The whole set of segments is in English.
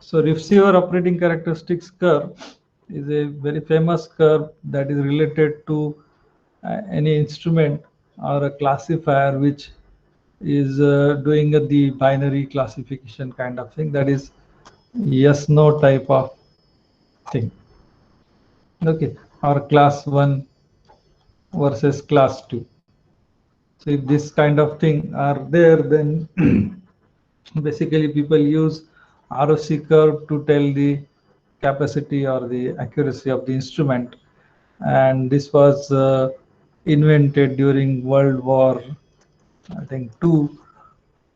So receiver operating characteristics curve is a very famous curve that is related to any instrument or a classifier which is doing the binary classification kind of thing, that is yes no type of thing. Okay, or class 1 versus class 2. So if this kind of thing are there, then basically people use ROC curve to tell the capacity or the accuracy of the instrument. And this was invented during World War, I think, II,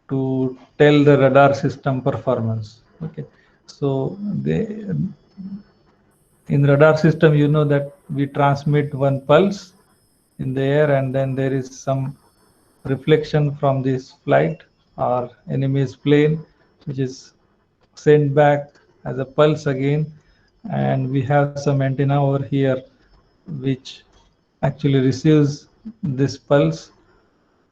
to tell the radar system performance. Okay, so in radar system, you know that we transmit one pulse in the air, and then there is some reflection from this flight or enemy's plane, which is sent back as a pulse again, and we have some antenna over here which actually receives this pulse,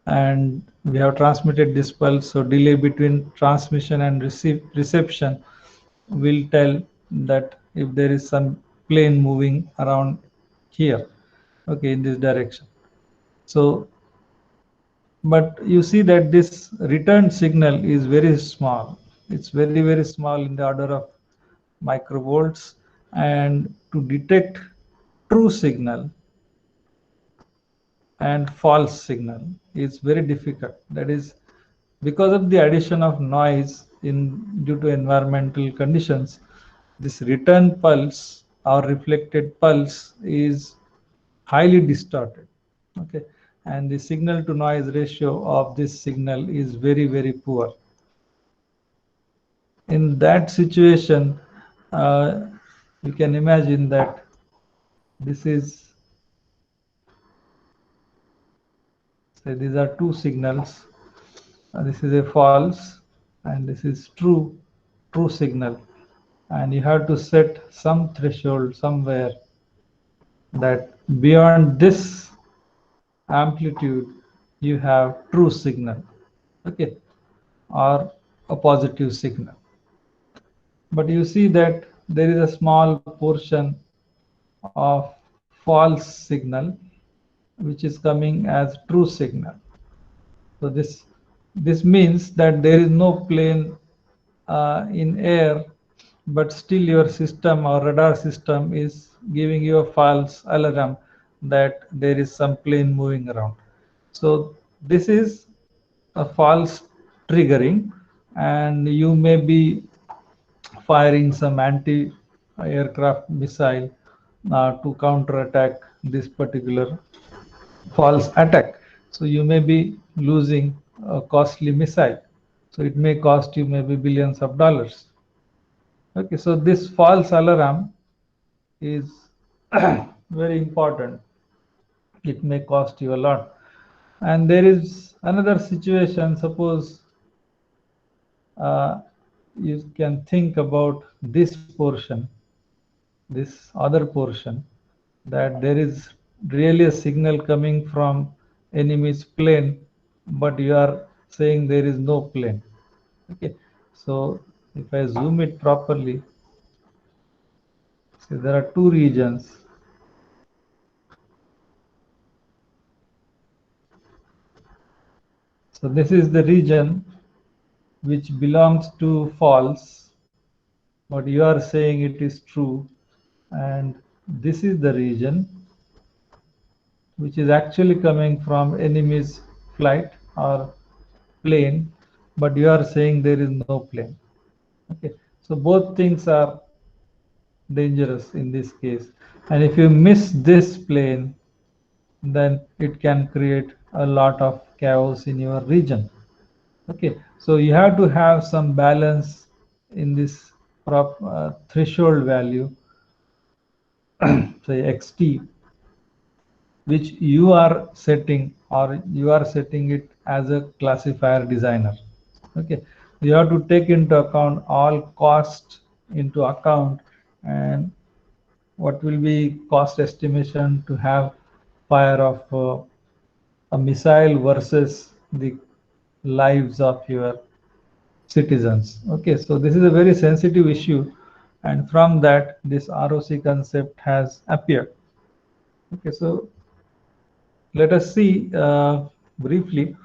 and we have transmitted this pulse. So delay between transmission and reception will tell that if there is some plane moving around here, okay, in this direction. So but you see that this return signal is very small. It's very small, in the order of microvolts, and to detect true signal and false signal is very difficult. That is because of the addition of noise in due to environmental conditions. This return pulse or reflected pulse is highly distorted. Okay, and the signal to noise ratio of this signal is very poor. In that situation, you can imagine that this is, say, these are two signals. This is a false and this is true signal, and you have to set some threshold somewhere that beyond this amplitude you have true signal, okay, or a positive signal. But you see that there is a small portion of false signal which is coming as true signal. So this means that there is no plane in air, but still your system or radar system is giving you a false alarm that there is some plane moving around. So this is a false triggering, and you may be firing some anti-aircraft missile to counterattack this particular false attack. So you may be losing a costly missile. So it may cost you maybe billions of dollars. Okay, so this false alarm is very important. It may cost you a lot. And there is another situation. Suppose you can think about this portion, this other portion, that there is really a signal coming from enemy's plane, but you are saying there is no plane. Okay, so if I zoom it properly, see there are two regions. So this is the region which belongs to false, but you are saying it is true, and this is the region which is actually coming from enemy's flight or plane, but you are saying there is no plane. Okay, so both things are dangerous in this case, and if you miss this plane, then it can create a lot of chaos in your region. Okay, so you have to have some balance in this threshold value, say xt, which you are setting, or you are setting it as a classifier designer. Okay, you have to take into account all cost into account, and what will be cost estimation to have fire of a missile versus the lives of your citizens. Okay, so this is a very sensitive issue, and from that this ROC concept has appeared. Okay, so let us see briefly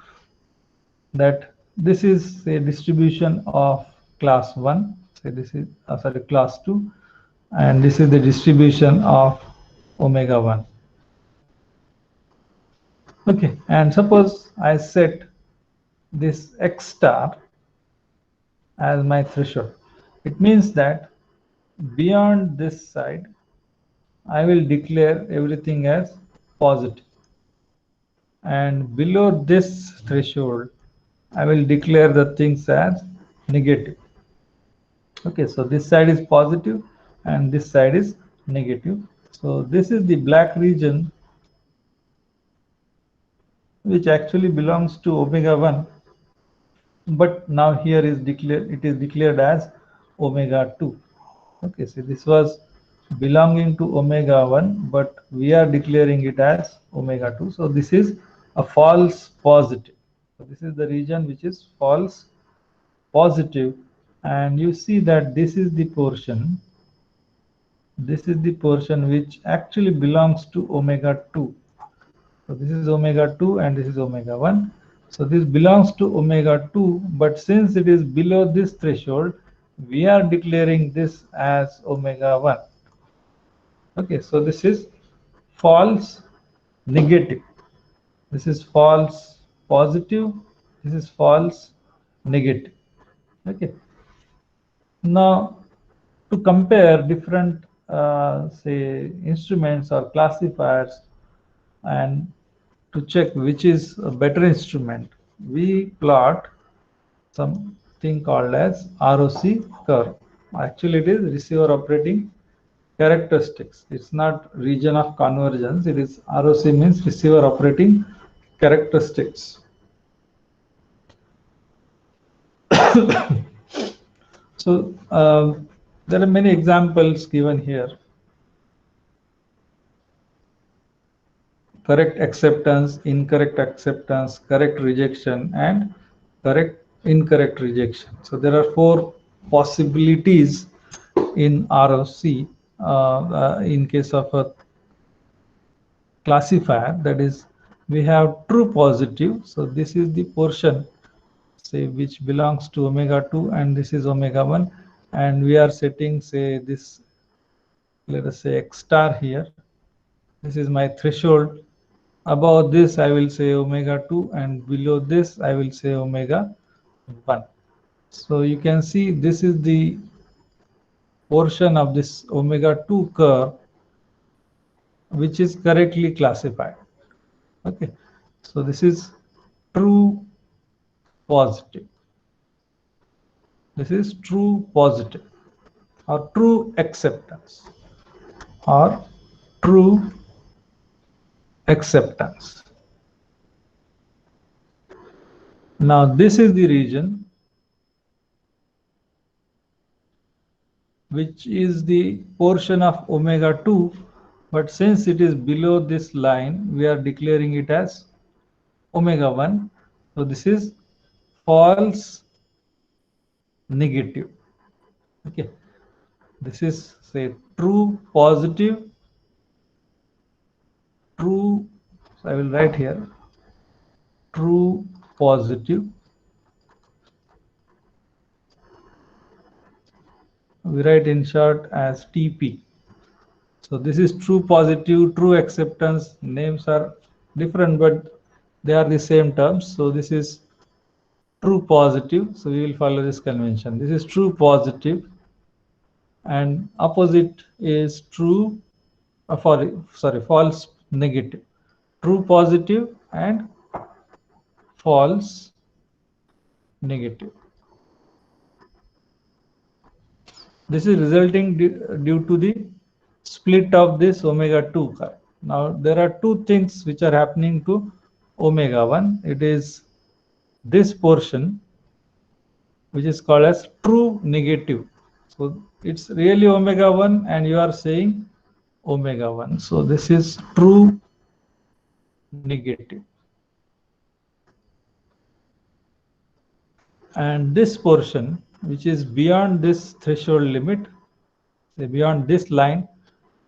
that this is a distribution of class 1, say this is sorry, class 2, and this is the distribution of omega 1. Okay, and suppose I set this x star as my threshold. It means that beyond this side I will declare everything as positive, and below this threshold I will declare the things as negative. Okay, so this side is positive and this side is negative. So this is the black region which actually belongs to omega 1, but now here is declared, it is declared as omega 2. Okay, so this was belonging to omega 1, but we are declaring it as omega 2. So this is a false positive. So this is the region which is false positive, and you see that this is the portion, this is the portion which actually belongs to omega 2. So this is omega 2 and this is omega 1. So this belongs to omega 2, but since it is below this threshold, we are declaring this as omega 1. Okay, so this is false negative. This is false positive. This is false negative. Okay. Now, to compare different, say, instruments or classifiers, and to check which is a better instrument, we plot something called as ROC curve. Actually, it is receiver operating characteristics. It's not region of convergence. It is ROC means receiver operating characteristics. So there are many examples given here. Correct acceptance, incorrect acceptance, correct rejection, and correct incorrect rejection. So there are 4 possibilities in ROC in case of a classifier. That is, we have true positive. So this is the portion, say, which belongs to omega 2, and this is omega 1, and we are setting, say, this, let us say, x star here. This is my threshold. Above this I will say omega 2, and below this I will say omega 1. So you can see this is the portion of this omega 2 curve which is correctly classified. Okay, so this is true positive. This is true positive, or true acceptance, or true acceptance. Now this is the region which is the portion of omega 2, but since it is below this line, we are declaring it as omega 1. So this is false negative. Okay, this is, say, true positive, true, so I will write here true positive. We write in short as TP. So this is true positive, true acceptance. Names are different, but they are the same terms. So this is true positive. So we will follow this convention. This is true positive, and opposite is true, sorry, false negative. True positive and false negative. This is resulting due to the split of this omega 2 curve. Now there are 2 things which are happening to omega 1. It is this portion which is called as true negative. So it's really omega 1 and you are saying omega 1. So this is true negative. and this portion which is beyond this threshold limit, say beyond this line,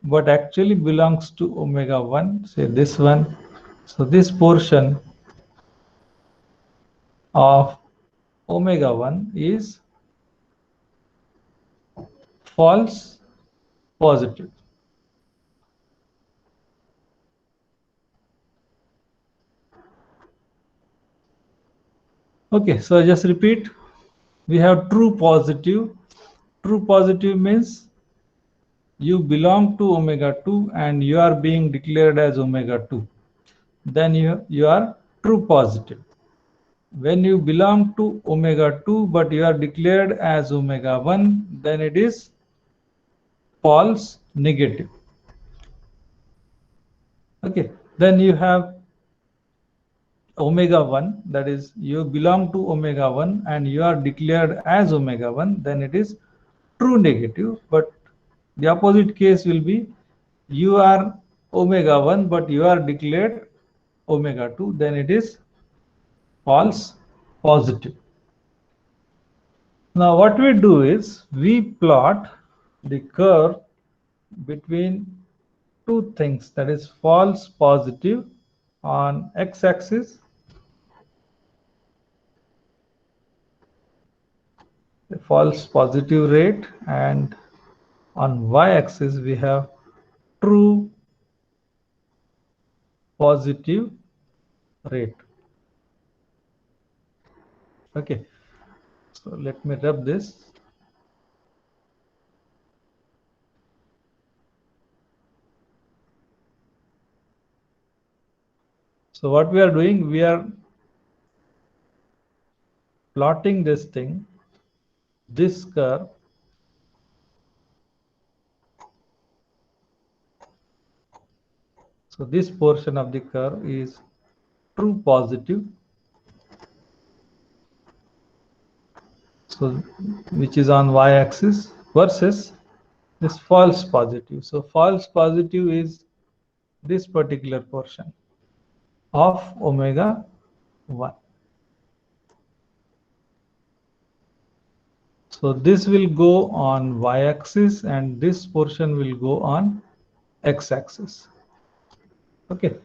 but actually belongs to omega 1, say this one. So this portion of omega 1 is false positive. Okay, so just repeat. We have true positive. True positive means you belong to omega 2 and you are being declared as omega 2. Then you are true positive. When you belong to omega 2 but you are declared as omega 1, then it is false negative. Okay, then you have omega 1, that is you belong to omega 1 and you are declared as omega 1, then it is true negative. But the opposite case will be you are omega 1 but you are declared omega 2, then it is false positive. Now what we do is we plot the curve between two things, that is false positive on x-axis, the false positive rate, and on y-axis we have true positive rate. Okay, so let me rub this. So what we are doing, we are plotting this thing, this curve, so this portion of the curve is true positive, so which is on y-axis, versus this false positive. So false positive is this particular portion of omega 1. So this will go on y-axis and this portion will go on x-axis. Okay, so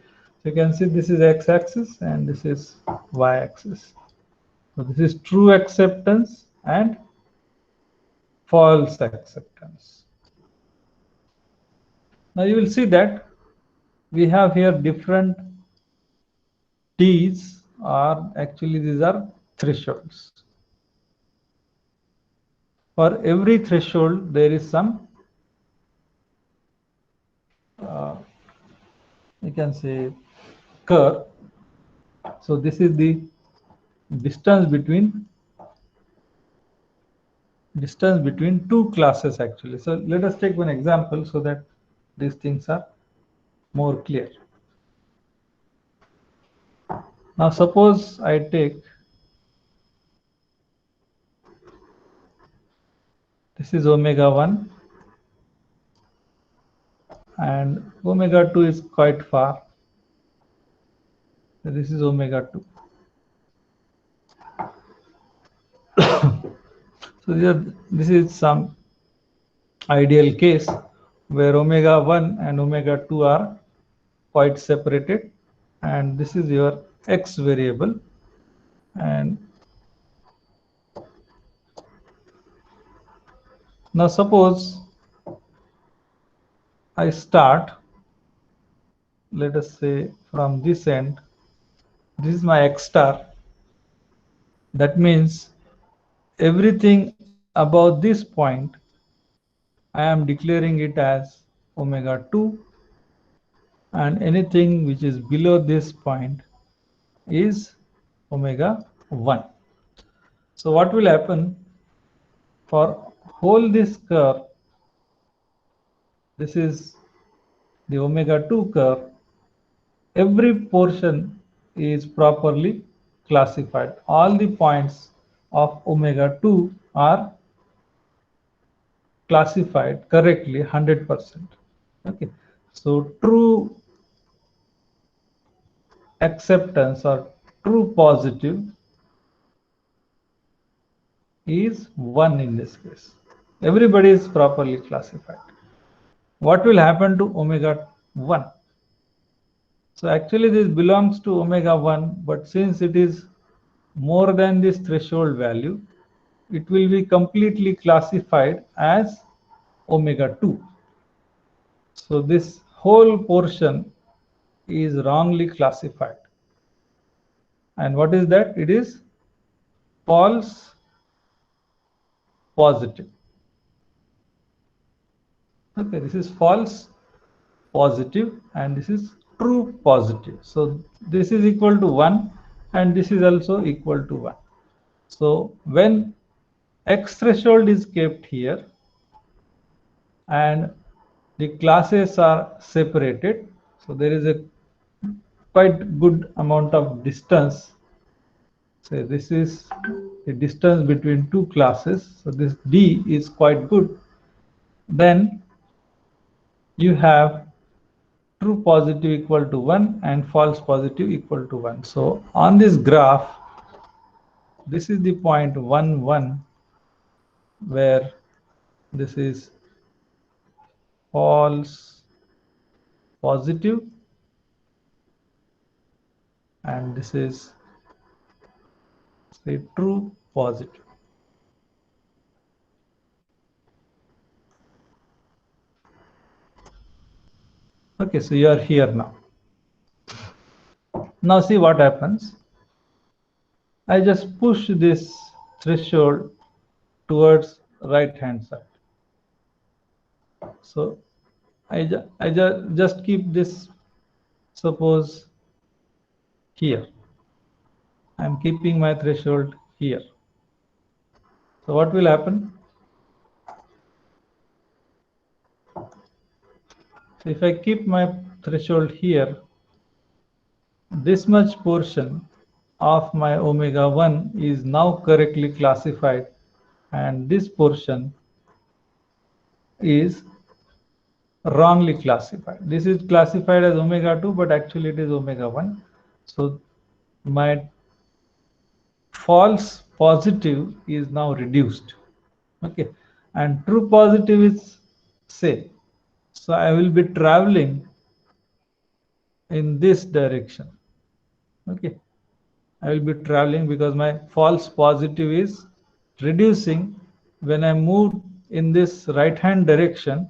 you can see this is x-axis and this is y-axis. So this is true acceptance and false acceptance. Now you will see that we have here different T's, are actually these are thresholds. For every threshold there is some you can say curve. So this is the distance between two classes actually. So let us take one example so that these things are more clear. Now suppose I take this is omega 1 and omega 2 is quite far. So this is omega 2. So here, this is some ideal case where omega 1 and omega 2 are quite separated, and this is your x variable. And now suppose I start, let us say from this end, this is my x star. That means everything above this point I am declaring it as omega 2, and anything which is below this point is omega 1. So what will happen for whole this curve, this is the omega 2 curve, every portion is properly classified. All the points of omega 2 are classified correctly 100%. Okay, so true acceptance or true positive is 1 in this case. Everybody is properly classified. What will happen to omega 1? So actually this belongs to omega 1, but since it is more than this threshold value, it will be completely classified as omega 2. So this whole portion is wrongly classified. And what is that? It is false positive. Okay, this is false positive and this is true positive. So this is equal to 1 and this is also equal to 1. So when X threshold is kept here and the classes are separated, so there is a quite good amount of distance. Say this is the distance between two classes, so this D is quite good. Then you have true positive equal to 1 and false positive equal to 1. So on this graph, this is the point 1 1 where this is false positive and this is say true positive. Okay, so you are here now. Now see what happens. I just push this threshold towards right hand side. So I just keep this, suppose here. I'm keeping my threshold here. So what will happen? So if I keep my threshold here, this much portion of my omega 1 is now correctly classified and this portion is wrongly classified. This is classified as omega 2, but actually it is omega 1. So my false positive is now reduced. Okay, and true positive is say. So I will be traveling in this direction. Okay, I will be traveling because my false positive is reducing. When I move in this right hand direction,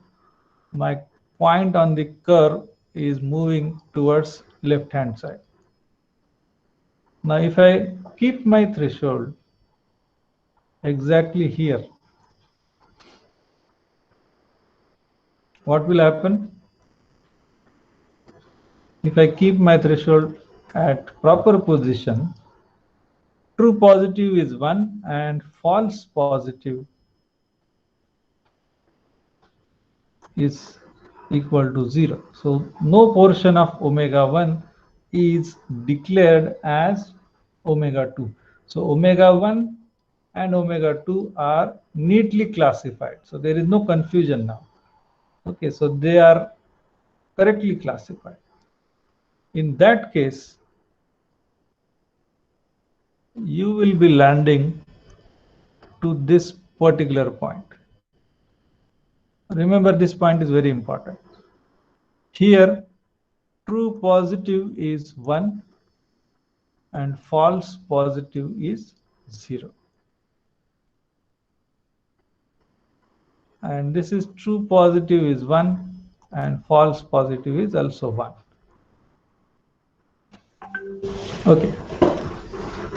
my point on the curve is moving towards left hand side. Now if I keep my threshold exactly here, what will happen? If I keep my threshold at proper position, true positive is 1 and false positive is equal to 0. So no portion of omega 1 is declared as omega 2. So omega 1 and omega 2 are neatly classified. So there is no confusion now. Okay, so they are correctly classified. In that case, you will be landing to this particular point. Remember, this point is very important. Here, true positive is 1 and false positive is 0. And this is true positive is 1 and false positive is also 1. Okay.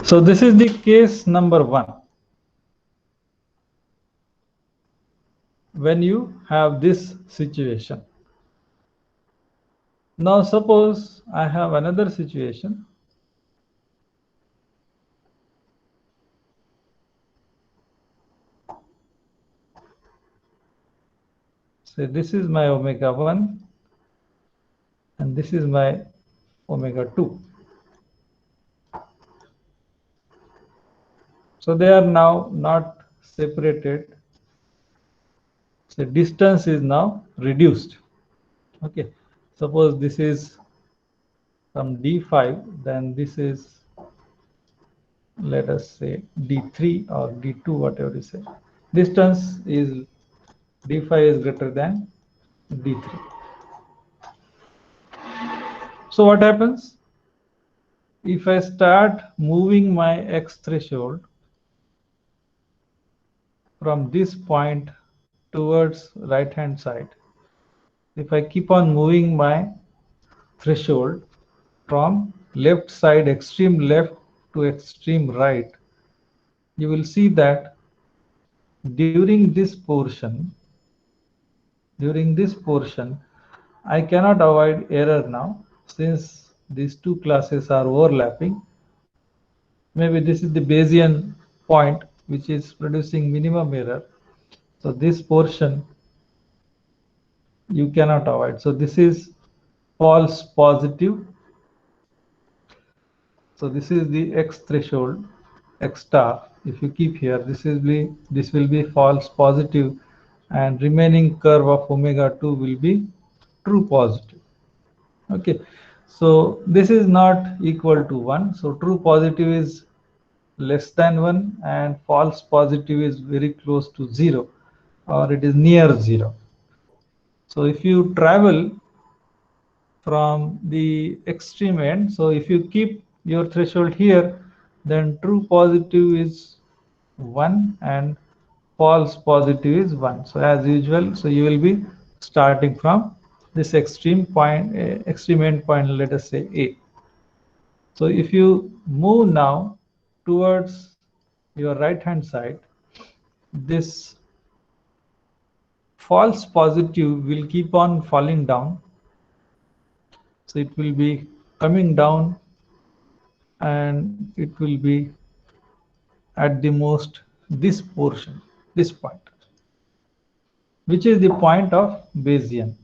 So this is the case number 1. When you have this situation. Now suppose I have another situation. Say this is my omega 1 and this is my omega 2. So they are now not separated. So distance is now reduced. Okay, suppose this is from D5, then this is let us say D3 or D2, whatever you say. Distance is D5 is greater than D3. So what happens? If I start moving my X threshold from this point towards right hand side, if I keep on moving my threshold from left side, extreme left to extreme right, you will see that during this portion, I cannot avoid error now since these two classes are overlapping. Maybe this is the Bayesian point which is producing minimum error. So this portion you cannot avoid. So this is false positive. So this is the X threshold, X star. If you keep here, this will be false positive, and remaining curve of omega 2 will be true positive. Okay, so this is not equal to 1. So true positive is less than 1 and false positive is very close to 0, or it is near 0. So if you travel from the extreme end, so if you keep your threshold here, then true positive is 1 and false positive is 1. So as usual, so you will be starting from this extreme point, extreme end point, let us say A. So if you move now towards your right hand side, this false positive will keep on falling down. So it will be coming down and it will be at the most this portion, this point, which is the point of Bayesian.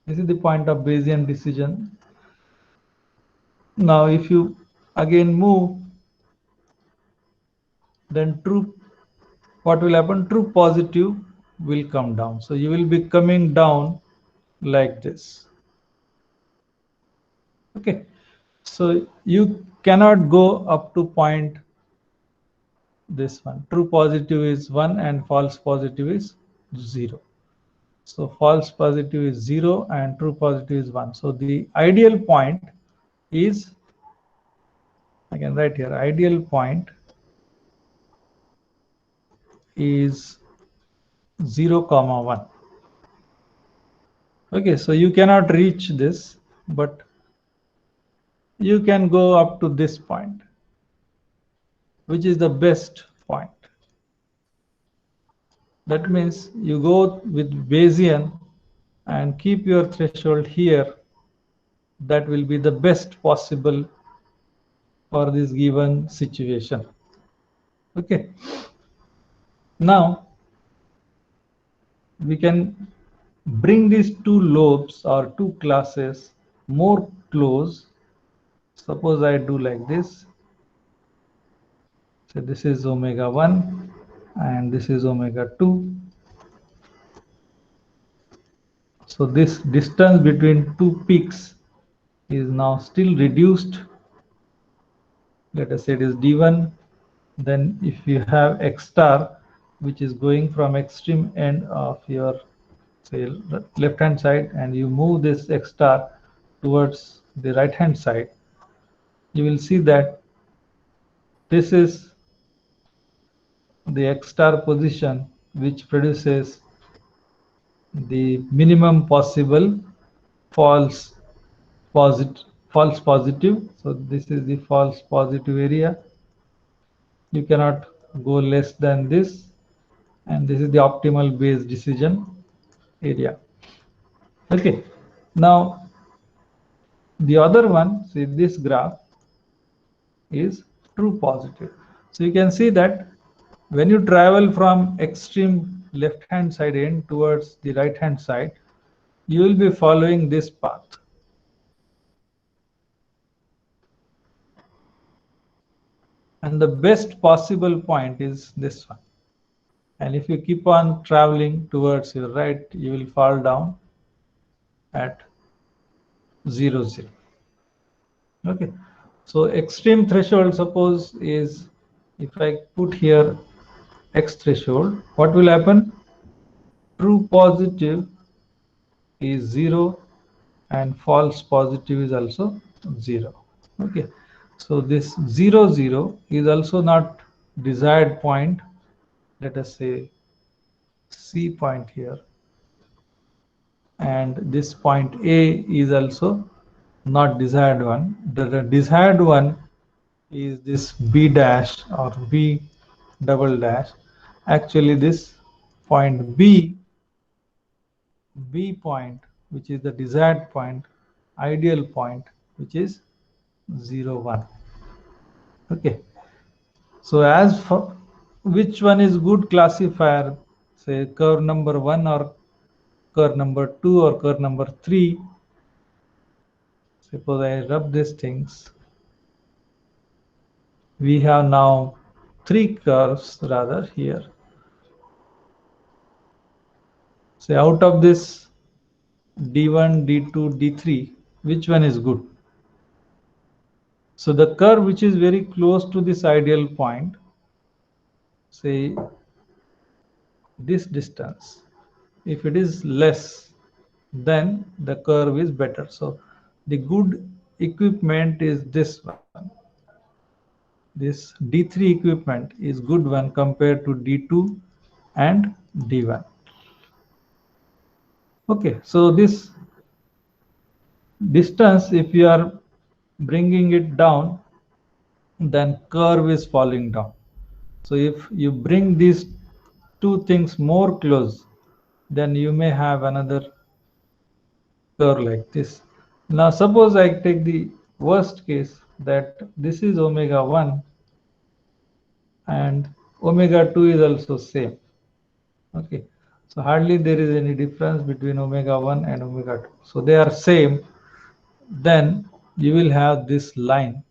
This is the point of Bayesian decision. Now if you again move, then what will happen? True positive will come down. So you will be coming down like this. Okay, so you cannot go up to point this one. True positive is 1 and false positive is 0. So false positive is 0 and true positive is 1. So the ideal point is, I can write here, ideal point is 0 comma 1. Okay, so you cannot reach this, but you can go up to this point, which is the best point. That means you go with Bayesian and keep your threshold here. That will be the best possible for this given situation. Okay. Now we can bring these two lobes or two classes more close. Suppose I do like this. So this is omega 1 and this is omega 2. So this distance between two peaks is now still reduced. Let us say it is d1. Then if you have x star, which is going from extreme end of your, say, left hand side, and you move this x star towards the right hand side, you will see that this is the x star position which produces the minimum possible false positive. So this is the false positive area. You cannot go less than this, and this is the optimal Bayes decision area. Okay, now the other one, see this graph is true positive. So you can see that when you travel from extreme left hand side end towards the right hand side, you will be following this path. And the best possible point is this one. And if you keep on traveling towards your right, you will fall down at 0, 0. Okay. So extreme threshold, suppose, is, if I put here X threshold, what will happen? True positive is 0 and false positive is also 0. Okay, so this 0 0 is also not desired point. Let us say C point here, and this point A is also not desired one. The desired one is this B dash or B double dash. Actually this point B point, which is the desired point, ideal point, which is 0 1. Okay, so as for which one is good classifier, say curve number 1 or curve number 2 or curve number 3. Suppose I rub these things, we have now 3 curves rather here. Say out of this D1, D2, D3, which one is good? So the curve which is very close to this ideal point, say this distance, if it is less, then the curve is better. So the good equipment is this one. This D3 equipment is good one compared to D2 and D1. Okay, so this distance, if you are bringing it down, then curve is falling down. So if you bring these two things more close, then you may have another curve like this. Now suppose I take the worst case, that this is omega 1 and omega 2 is also same. Okay, so hardly there is any difference between omega 1 and omega 2. So they are same. Then you will have this line.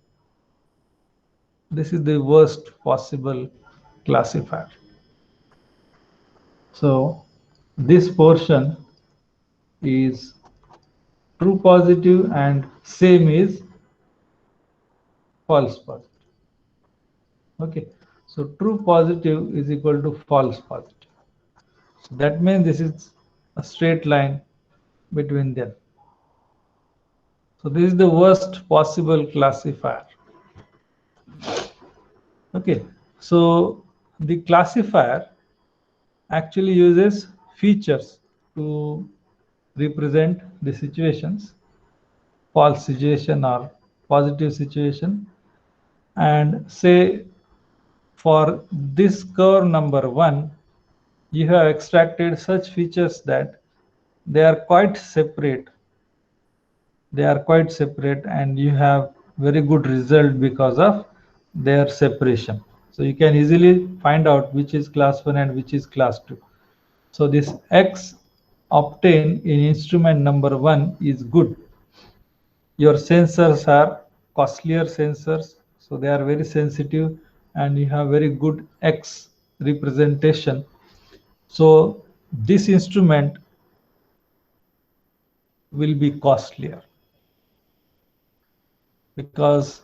This is the worst possible classifier. So this portion is true positive and same is false positive. Okay, so true positive is equal to false positive. So that means this is a straight line between them. So this is the worst possible classifier. Okay, so the classifier actually uses features to represent the situations, false situation or positive situation, and say for this curve number 1, you have extracted such features that they are quite separate. They are quite separate and you have very good result because of their separation. So you can easily find out which is class 1 and which is class 2. So this X obtained in instrument number 1 is good. Your sensors are costlier sensors, so they are very sensitive and you have very good X representation. So this instrument will be costlier because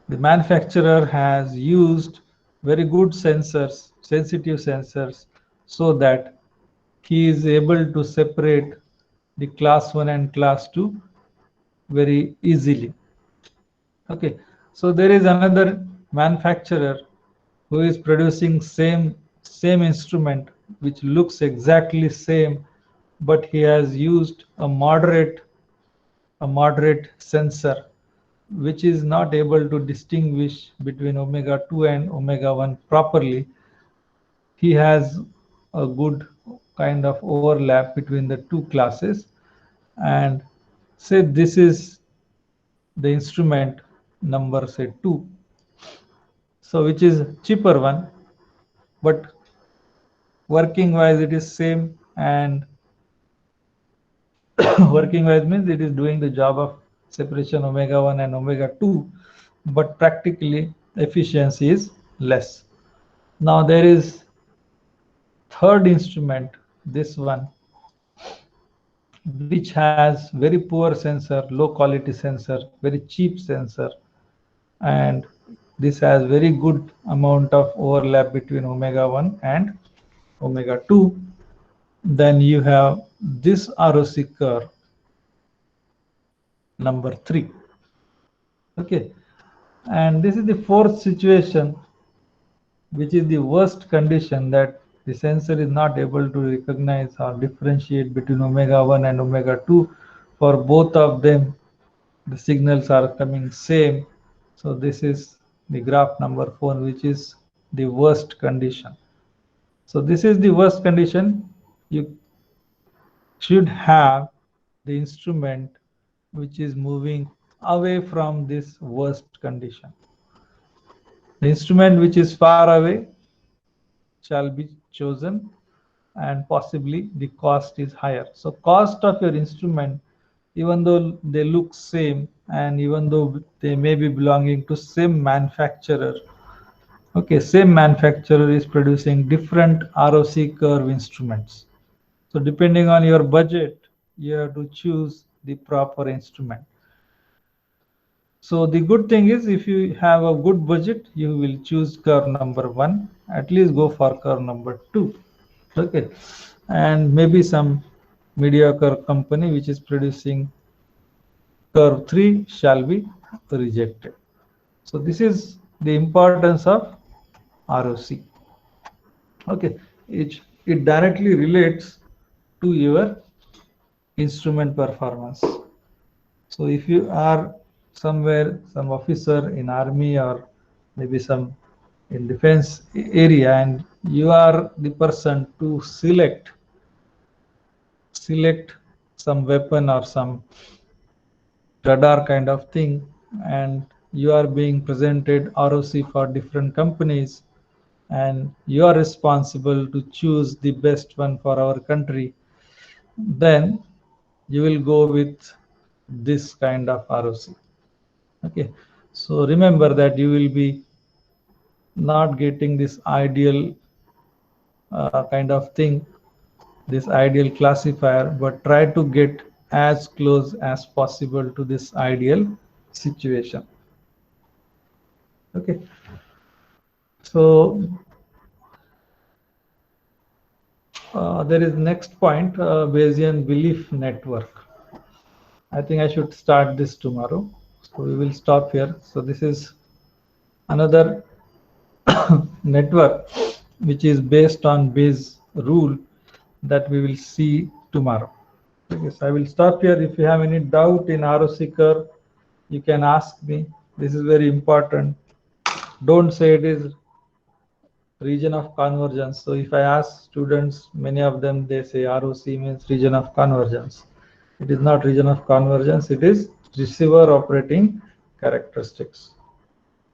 the manufacturer has used very good sensors, sensitive sensors, so that he is able to separate the class 1 and class 2 very easily. Okay, so there is another manufacturer who is producing same instrument which looks exactly same, but he has used a moderate sensor which is not able to distinguish between omega 2 and omega 1 properly. He has a good kind of overlap between the two classes, and say this is the instrument number, say 2, so which is cheaper one, but working wise it is same, and working wise means it is doing the job of separation omega 1 and omega 2, but practically efficiency is less. Now there is third instrument, this one, which has very poor sensor, low quality sensor, very cheap sensor. and this has very good amount of overlap between omega 1 and omega 2. Then you have this ROC curve number 3. Okay, and this is the fourth situation, which is the worst condition, that the sensor is not able to recognize or differentiate between omega 1 and omega 2. For both of them, the signals are coming same. So this is the graph number 4, which is the worst condition. So this is the worst condition. You should have the instrument which is moving away from this worst condition. The instrument which is far away shall be chosen, and possibly the cost is higher. So cost of your instrument, even though they look same and even though they may be belonging to same manufacturer, okay, same manufacturer is producing different ROC curve instruments. So depending on your budget, you have to choose the proper instrument. So the good thing is, if you have a good budget, you will choose curve number 1. At least go for curve number 2. Okay, and maybe some mediocre company which is producing curve 3 shall be rejected. So this is the importance of ROC. Okay, it directly relates to your instrument performance. So if you are somewhere, some officer in army or maybe some in defense area, and you are the person to select some weapon or some radar kind of thing, and you are being presented ROC for different companies, and you are responsible to choose the best one for our country, then you will go with this kind of ROC. Okay, so remember that you will be not getting this ideal kind of thing, this ideal classifier, but try to get as close as possible to this ideal situation. Okay, so there is next point, Bayesian belief network. I think I should start this tomorrow, so we will stop here. So this is another network which is based on Bayes rule that we will see tomorrow. Okay, so I will stop here. If you have any doubt in ROC curve, you can ask me. This is very important. Don't say it is region of convergence. So if I ask students, many of them, they say ROC means region of convergence. It is not region of convergence. It is receiver operating characteristics.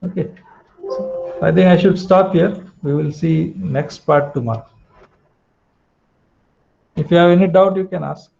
Okay, so I think I should stop here. We will see next part tomorrow. If you have any doubt, you can ask.